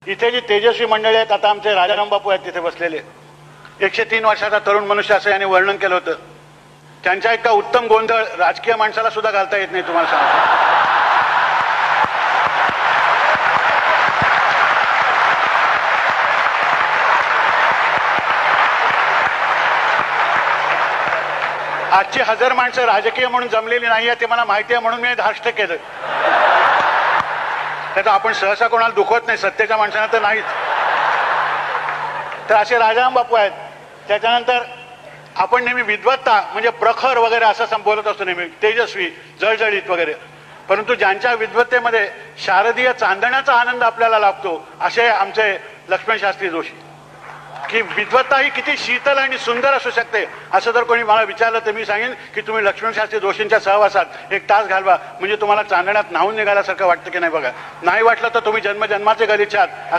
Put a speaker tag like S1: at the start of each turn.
S1: इथे जी तेजस्वी मंडळी आहेत, आता आमचे राजाराम बापू आहेत तिथे बसलेले, 103 वर्षाचा तरुण मनुष्य असं यांनी वर्णन केलं होतं. त्यांच्या इतका उत्तम गोंधळ राजकीय माणसाला सुद्धा घालता येत नाही, तुम्हाला सांगतो. आजची 1000 माणसं राजकीय म्हणून जमलेली नाही आहे, ते मला माहिती आहे, म्हणून मी धाष्ट केलं. त्याचं आपण सहसा कोणाला दुखवत नाही, सत्तेच्या माणसांना तर नाहीच. तर असे राजाराम बापू आहेत. त्याच्यानंतर आपण नेहमी विद्वत्ता म्हणजे प्रखर वगैरे असं बोलत असतो, नेहमी तेजस्वी, जळजळीत वगैरे. परंतु ज्यांच्या विद्वत्तेमध्ये शारदीय चांदण्याचा आनंद आपल्याला लाभतो, असे आमचे लक्ष्मण शास्त्री जोशी. की विद्वत्ता ही किती शीतल आणि सुंदर असू शकते, असं जर कोणी मला विचारलं तर मी सांगेन की तुम्ही लक्ष्मण शास्त्री जोशींच्या सहवासात 1 तास घालवा, म्हणजे तुम्हाला चांदण्यात न्हावून निघाल्यासारखं वाटतं की नाही बघा. नाही वाटलं तर तुम्ही जन्मजन्माचे गलिच्छ आहात